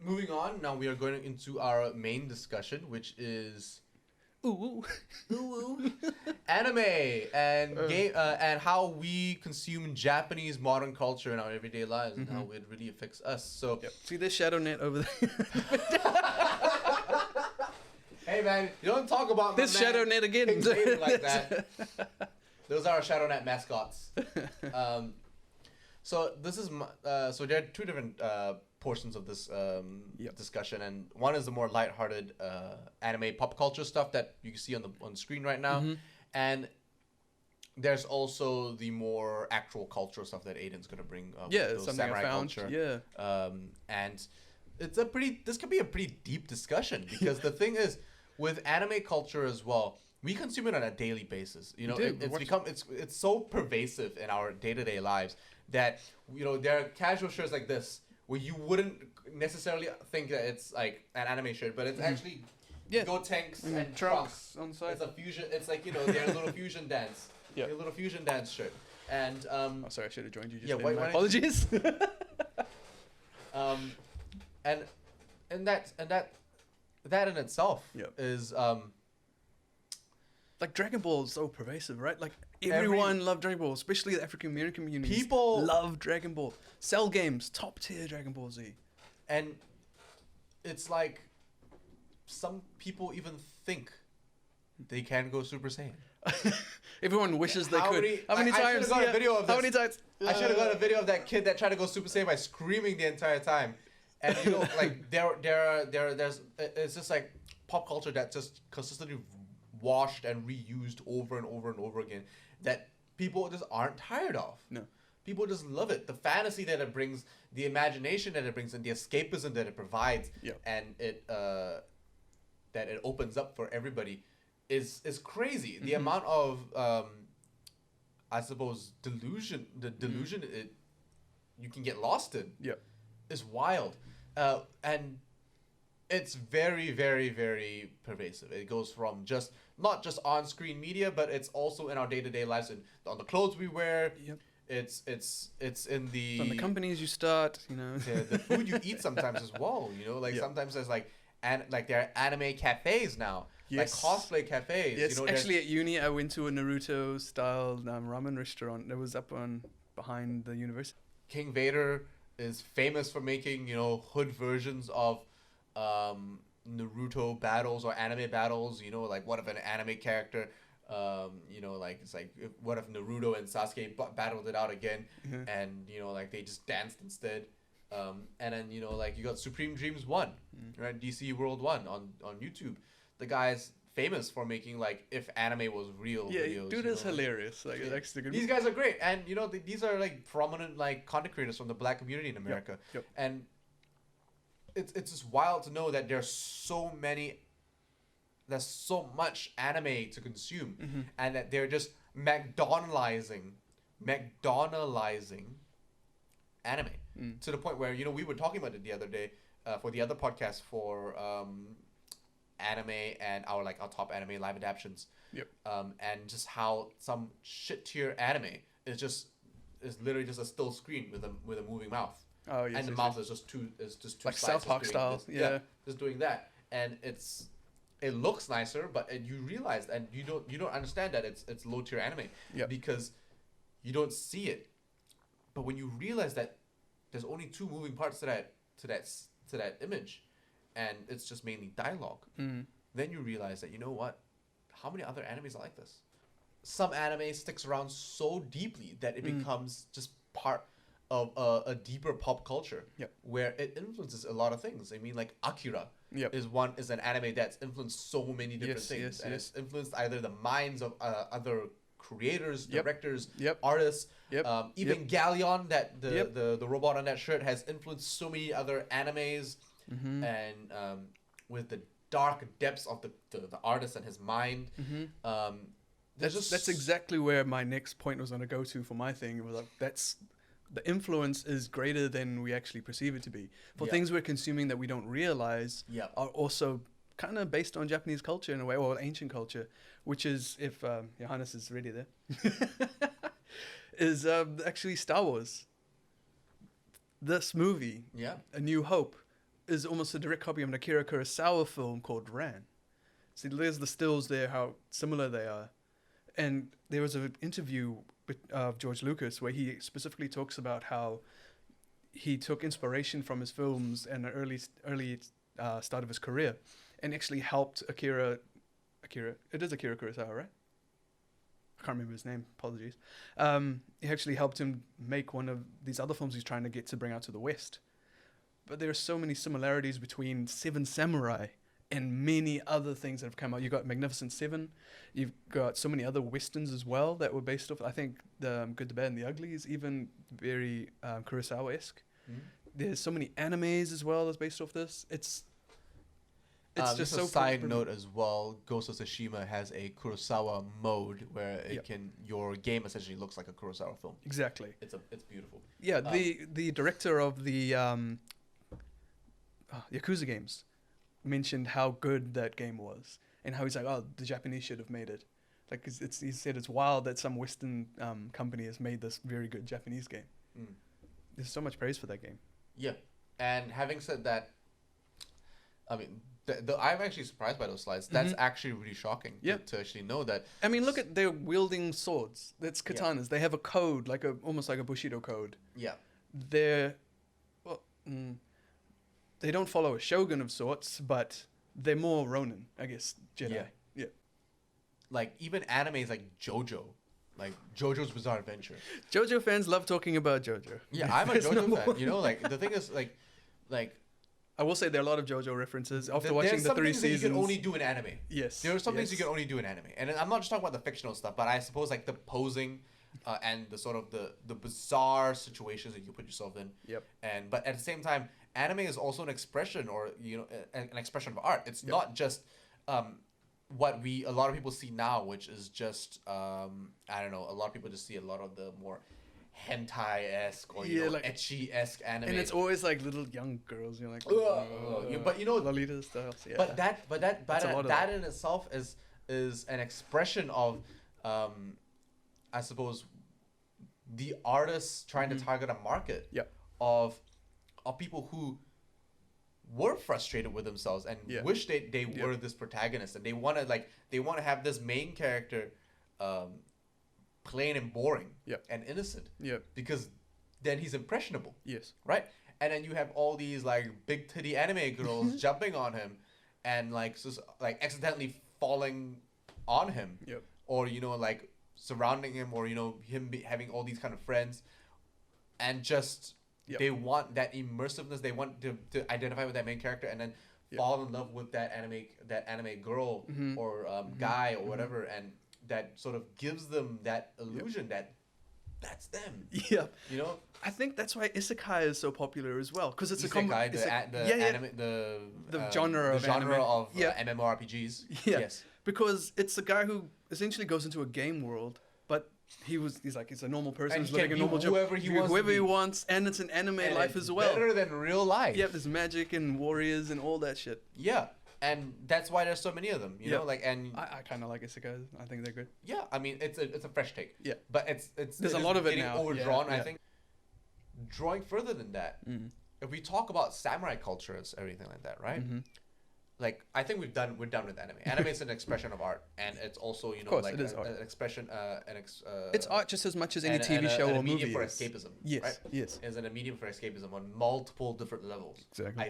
moving on, now we are going into our main discussion, which is anime and how we consume Japanese modern culture in our everyday lives and how it really affects us. So, See this Shadownet over there? hey man, you don't talk about This Shadownet again. King Vader like that. Those are our Shadownet mascots. So this is so there are two different portions of this discussion, and one is the more lighthearted anime pop culture stuff that you can see on the screen right now, and there's also the more actual cultural stuff that Aiden's gonna bring. Those something samurai I found. culture. And this could be a pretty deep discussion because the thing is with anime culture as well. We consume it on a daily basis. You know, it's so pervasive in our day-to-day lives that, you know, there are casual shirts like this where you wouldn't necessarily think that it's like an anime shirt, but it's actually Gotenks and trunks on side. It's a fusion. It's like, you know, their little fusion dance. Yeah. Their little fusion dance shirt. And sorry, I should have joined you. why my apologies. and that in itself is like Dragon Ball is so pervasive, right? Like everyone loved Dragon Ball, especially the African American community. People love Dragon Ball. Cell games, top tier Dragon Ball Z. And it's like some people even think they can go Super Saiyan. Everyone wishes they could. How many I times? got a video of this. How many times? I should have got a video of that kid that tried to go Super Saiyan by screaming the entire time. And you know, like there's it's just like pop culture that just consistently washed and reused over and over and over again that people just aren't tired of. No. People just love it. The fantasy that it brings, the imagination that it brings, and the escapism that it provides, and it that it opens up for everybody is crazy. The amount of I suppose delusion it you can get lost in is wild. And it's very, very, very pervasive. It goes from not just on-screen media, but it's also in our day-to-day lives and on the clothes we wear. It's in the from the companies you start, you know. the food you eat sometimes as well. You know, like sometimes there's like there are anime cafes now, like cosplay cafes. Yes, you know, actually at uni I went to a Naruto style ramen restaurant that was up on behind the university. King Vader is famous for making, you know, hood versions of Naruto battles or anime battles. You know, like what if an anime character, you know, like it's like what if Naruto and Sasuke battled it out again, and you know, like they just danced instead. And then, you know, like you got Supreme Dreams 1, right? DC World 1 on YouTube. The guy's famous for making like if anime was real videos. Dude is hilarious. Like that's the good. These guys are great, and you know these are like prominent like content creators from the Black community in America, and it's just wild to know that there's so much anime to consume, and that they're just McDonaldizing anime to the point where, you know, we were talking about it the other day for the other podcast for anime and our top anime live adaptions, and just how some shit tier anime is literally just a still screen with a moving mouth. Oh yes, and the mouth is just two like sides South Park style, just doing that, and it looks nicer, but you realize and you don't understand that it's low tier anime because you don't see it. But when you realize that there's only two moving parts to that image, and it's just mainly dialogue, then you realize that, you know what, how many other animes are like this? Some anime sticks around so deeply that it becomes just part of a deeper pop culture where it influences a lot of things. I mean, like Akira is an anime that's influenced so many different things, and it's influenced either the minds of other creators, directors, artists, even Galleon, that the robot on that shirt, has influenced so many other animes, and with the dark depths of the artist and his mind. That's exactly where my next point was going to go to for my thing. It was like the influence is greater than we actually perceive it to be. For things we're consuming that we don't realize are also kind of based on Japanese culture in a way, or ancient culture, which is, if Johannes is ready there, is actually Star Wars. This movie, A New Hope, is almost a direct copy of an Akira Kurosawa film called Ran. See, there's the stills there, how similar they are. And there was an interview of George Lucas where he specifically talks about how he took inspiration from his films and the early start of his career, and actually helped Akira. It is Akira Kurosawa, right? I can't remember his name. Apologies. He actually helped him make one of these other films he's trying to get to bring out to the West. But there are so many similarities between Seven Samurai and many other things that have come out. You've got Magnificent Seven. You've got so many other westerns as well that were based off. I think the Good, the Bad, and the Ugly is even very Kurosawa-esque. Mm. There's so many animes as well that's based off this. It's just a side note as well. Ghost of Tsushima has a Kurosawa mode where your game essentially looks like a Kurosawa film. Exactly. It's beautiful. Yeah, the director of the Yakuza games mentioned how good that game was and how he's like, oh, the Japanese should have made it. Like, he said it's wild that some Western company has made this very good Japanese game. Mm. There's so much praise for that game. Yeah, and having said that, I mean, I'm actually surprised by those slides. That's actually really shocking to actually know that. I mean, look at they're wielding swords. That's katanas. Yeah. They have a code, almost like a Bushido code. Yeah. They don't follow a shogun of sorts, but they're more Ronin, I guess, Jedi. Yeah. Like, even animes like JoJo. Like, JoJo's Bizarre Adventure. JoJo fans love talking about JoJo. Yeah, I'm a JoJo fan. You know, like, the thing is, like... I will say there are a lot of JoJo references after watching the 3 seasons. That you can only do in anime. Yes. There are some things you can only do in anime. And I'm not just talking about the fictional stuff, but I suppose, like, the posing and the sort of the bizarre situations that you put yourself in. Yep. But at the same time, anime is also an expression, or, you know, an expression of art. It's not just... what a lot of people see now, which is just I don't know, a lot of people just see a lot of the more hentai-esque or like ecchi-esque anime, and it's always like little young girls. You're like, but you know, Lolita styles. Yeah. But that in itself is an expression of I suppose the artists trying to target a market of people who were frustrated with themselves and wish they were this protagonist, and they want to have this main character plain and boring and innocent because then he's impressionable, right? And then you have all these like big titty anime girls jumping on him and like accidentally falling on him, or you know, like surrounding him, or you know, him having all these kind of friends, and just they want that immersiveness. They want to identify with that main character and then fall in love with that anime girl or guy or whatever, and that sort of gives them that illusion that that's them. Yeah, you know. I think that's why isekai is so popular as well, because it's isekai, the genre of MMORPGs. Yeah. Yes, because it's a guy who essentially goes into a game world, but he's a normal person who's living a normal job, whoever he wants, and it's an anime life as well. Better than real life. Yeah, there's magic and warriors and all that shit. Yeah, and that's why there's so many of them. You know, like, and I kind of like isekais. I think they're good. Yeah, I mean, it's a fresh take. Yeah, but there's a lot of it getting now. Overdrawn. I think. Drawing further than that, if we talk about samurai cultures, everything like that, right? Like, I think we're done with anime. Anime is an expression of art, and it's also, you know, like an expression, it's art just as much as any TV show or movie. A medium for escapism. Yes, right? Yes. Is a medium for escapism on multiple different levels. Exactly. I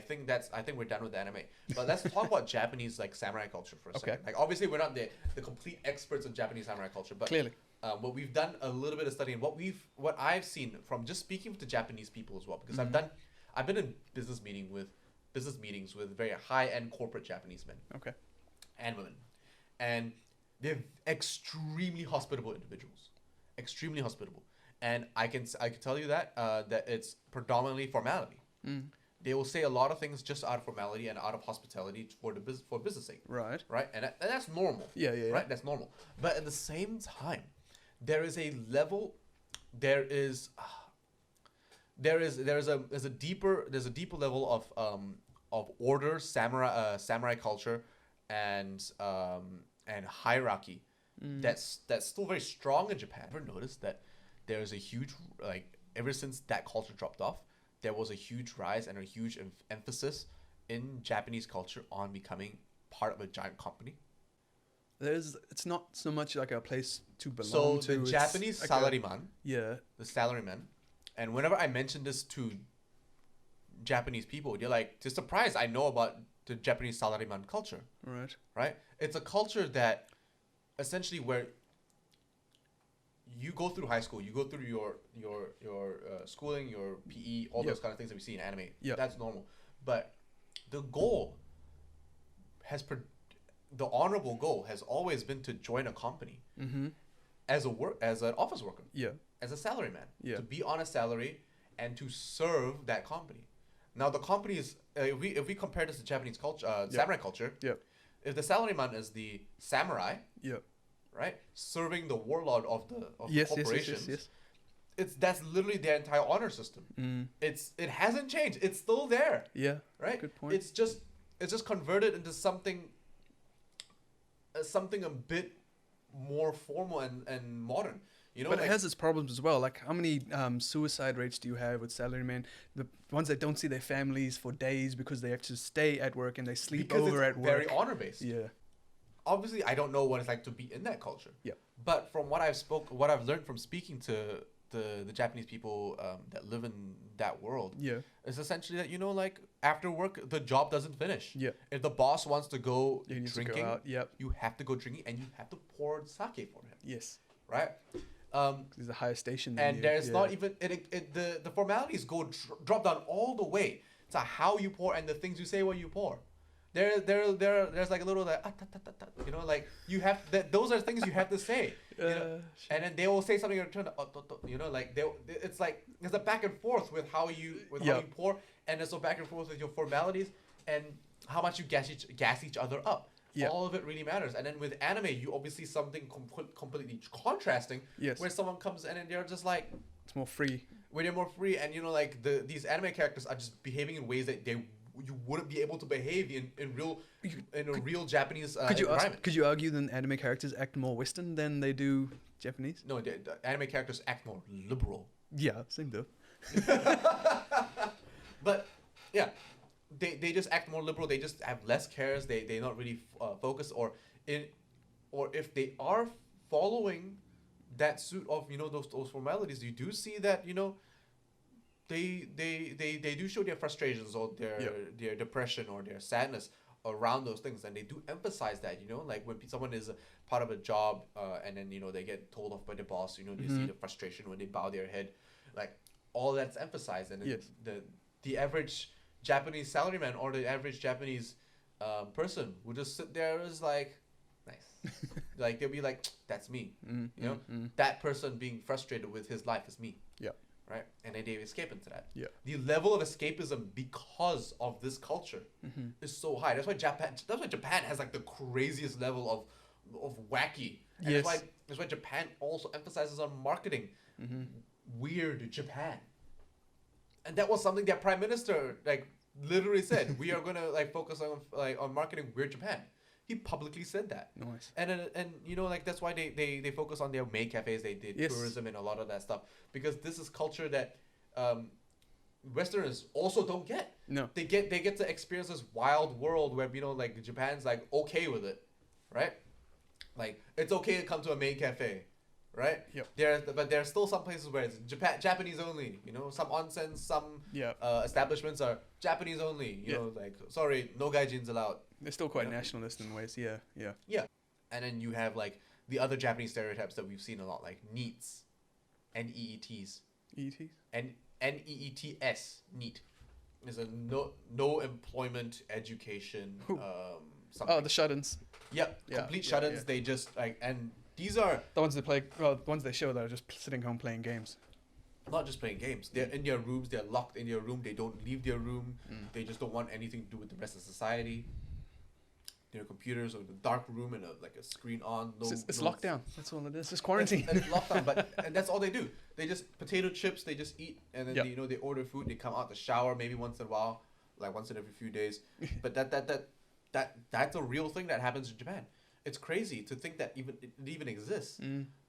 think we're done with anime. But let's talk about Japanese like samurai culture for a second. Like, obviously we're not the complete experts of Japanese samurai culture, but clearly. What we've done a little bit of studying, what I've seen from just speaking to Japanese people as well, because I've been in business meetings with very high-end corporate Japanese men and women, and they're extremely hospitable individuals, extremely hospitable, and I can tell you that that it's predominantly formality. They will say a lot of things just out of formality and out of hospitality for business sake. Right, and that's normal. Yeah. Right, that's normal. But at the same time, there's a deeper level of order, samurai culture, and hierarchy that's still very strong in Japan. Ever noticed that there's a huge, like, ever since that culture dropped off, there was a huge rise and a huge emphasis in Japanese culture on becoming part of a giant company? It's not so much like a place to belong So to. the it's Japanese like salaryman, yeah. the salaryman, and whenever I mention this to Japanese people, they're like, they're surprised I know about the Japanese salaryman culture. Right. Right? It's a culture that essentially where you go through high school, you go through your schooling, your PE, all those kind of things that we see in anime. Yeah. That's normal. But the goal has the honorable goal has always been to join a company as an office worker, as a salaryman, to be on a salary and to serve that company. Now the company is if we compare this to Japanese culture, samurai culture, if the salaryman is the samurai, right, serving the warlord of the corporations, that's literally their entire honor system. It hasn't changed. It's still there. Right. Good point. It's just converted into something a bit more formal and modern. You know, but it has its problems as well. Like, how many suicide rates do you have with salarymen? The ones that don't see their families for days because they have to stay at work and they sleep over at work. Very honor based. Yeah. Obviously, I don't know what it's like to be in that culture. Yeah. But from what I've learned from speaking to the Japanese people that live in that world, is essentially that, you know, like after work the job doesn't finish. If the boss wants to go drinking, to go out. You have to go drinking and you have to pour sake for him. Yes. Right. There's a higher station than and you. There's not even the formalities drop down all the way to how you pour and the things you say when you pour. There's like a little like you know, like you have those are things you have to say, you know? And then they will say something in return, you know, like it's like there's a back and forth with how you pour, and there's a back and forth with your formalities and how much you gas each other up. All of it really matters. And then with anime, you obviously something completely contrasting, where someone comes in and they're just like, it's more free. Where they're more free, and you know, like these anime characters are just behaving in ways that you wouldn't be able to behave in a real Japanese environment. Could you argue that anime characters act more Western than they do Japanese? No, the anime characters act more liberal. Yeah, same though. But yeah. They just act more liberal. They just have less cares. They not really focus or if they are following that suit of, you know, those formalities, you do see that, you know, they do show their frustrations or their depression or their sadness around those things, and they do emphasize that, you know, like when someone is a part of a job and then, you know, they get told off by the boss, you know, they see the frustration when they bow their head, like all that's emphasized, and the average Japanese salaryman or the average Japanese person would just sit there as like, nice. Like they'll be like, that's me. You know, that person being frustrated with his life is me. Right? And then they escape into that. The level of escapism because of this culture is so high. That's why Japan has like the craziest level of wacky. And that's why Japan also emphasizes on marketing. Weird Japan. And that was something that Prime Minister like literally said. We are gonna like focus on marketing Weird Japan. He publicly said that. Nice. And you know, like that's why they focus on their maid cafes. They did tourism and a lot of that stuff, because this is culture that Westerners also don't get. No. They get to experience this wild world where, you know, like Japan's like okay with it, right? Like it's okay to come to a maid cafe. Right. But there are still some places where it's Japanese only. You know, some onsen, some establishments are Japanese only. You know, like sorry, no gaijins allowed. They're still quite nationalist in ways. Yeah. And then you have like the other Japanese stereotypes that we've seen a lot, like NEETs, NEETs, and NEETs, NEET, is a no employment education. Something. Oh, the shut-ins. Complete shut-ins. They just like and. These are the ones the ones they show that are just sitting home playing games. Not just playing games. They're in their rooms. They're locked in their room. They don't leave their room. They just don't want anything to do with the rest of society. Their computers or the dark room and a screen on. It's lockdown. That's all it is. It's quarantine. It's lockdown, and that's all they do. They just potato chips. They just eat, and then they order food. They come out to shower maybe once in a while, like once in every few days. But that's a real thing that happens in Japan. It's crazy to think that it even exists,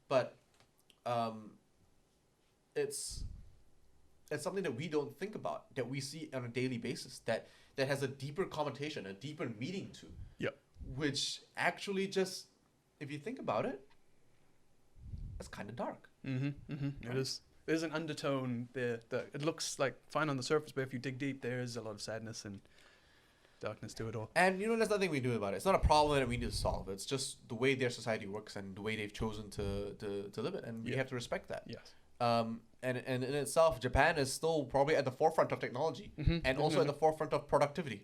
but it's it's something that we don't think about, that we see on a daily basis, that has a deeper connotation, a deeper meaning to. Yep. Which actually just, if you think about it, it's kind of dark. Mm-hmm. Mm-hmm. Right? It is. There's an undertone there that it looks like fine on the surface, but if you dig deep, there is a lot of sadness and darkness to it all. And there's nothing we do about it. It's not a problem that we need to solve. It's just the way their society works and the way they've chosen to live it, and we have to respect that. Yes. And in itself, Japan is still probably at the forefront of technology, and also at the forefront of productivity,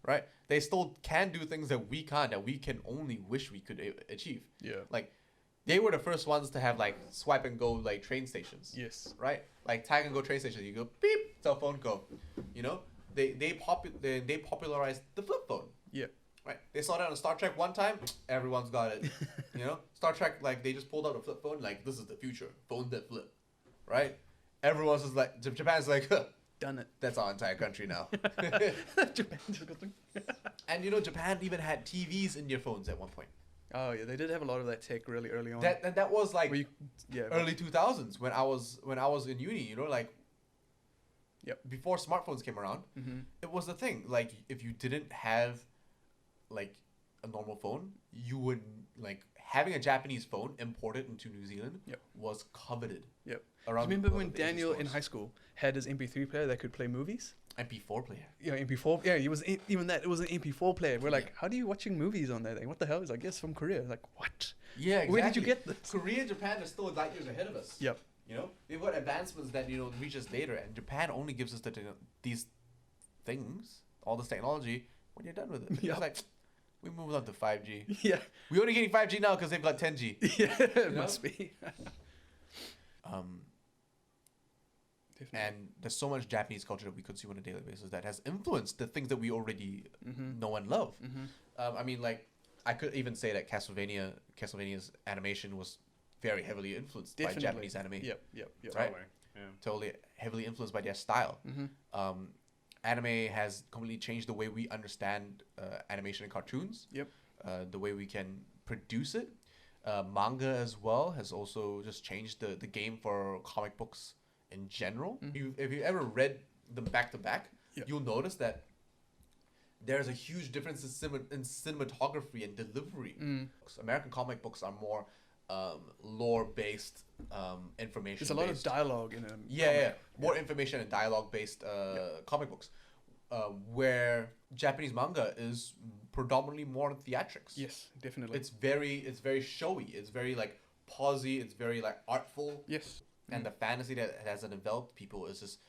right? They still can do things that we can't, that we can only wish we could achieve. Yeah. Like, they were the first ones to have like swipe and go like train stations. Yes. Right? Like tag and go train station. You go beep, cell phone go. They popularized the flip phone. Yeah. Right. They saw that on Star Trek one time. Everyone's got it. Star Trek, like, they just pulled out a flip phone. Like, this is the future. Phone that flip. Right. Everyone's just like, Japan's like, huh, done it. That's our entire country now. Japan's a good thing. And Japan even had TVs in their phones at one point. Oh yeah, they did have a lot of that tech really early on. That was like early 2000s when I was in uni. Like, before smartphones came around, it was the thing. Like, if you didn't have like a normal phone, you would like having a Japanese phone imported into New Zealand was coveted. Yep. Remember when Daniel in high school had his MP3 player that could play movies? MP4 player. Yeah, MP4. Yeah, it was even that. It was an MP4 player. We're like, how are you watching movies on that thing? What the hell? He's like, yes, from Korea. Like, what? Yeah, exactly. Where did you get this? Korea and Japan are still light years ahead of us. Yep. They've got advancements that reach us later, and Japan only gives us these things, all this technology, when you're done with it. It's like, we moved on to 5G. Yeah. We're only getting 5G now because they've got 10G. Yeah, it must be. And there's so much Japanese culture that we consume on a daily basis that has influenced the things that we already know and love. I mean, like, I could even say that Castlevania's animation was very heavily influenced by Japanese anime. Yep. Right? Totally. Yeah. Totally heavily influenced by their style. Anime has completely changed the way we understand animation and cartoons. Yep. The way we can produce it. Manga as well has also just changed the game for comic books in general. If you ever read them back to back, you'll notice that there's a huge difference in cinematography and delivery. American comic books are more lore-based information. There's a lot of dialogue in them. More information and dialogue-based comic books, where Japanese manga is predominantly more theatrics. Yes, definitely. It's very showy. It's very like posy. It's very like artful. Yes. And the fantasy that has enveloped people has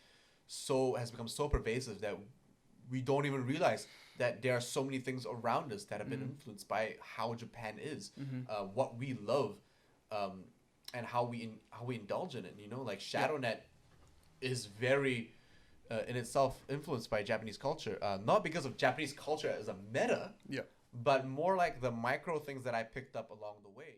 become so pervasive that we don't even realize that there are so many things around us that have been influenced by how Japan is, what we love, and how we indulge in it. Like Shadownet is very in itself influenced by Japanese culture, not because of Japanese culture as a meta, but more like the micro things that I picked up along the way.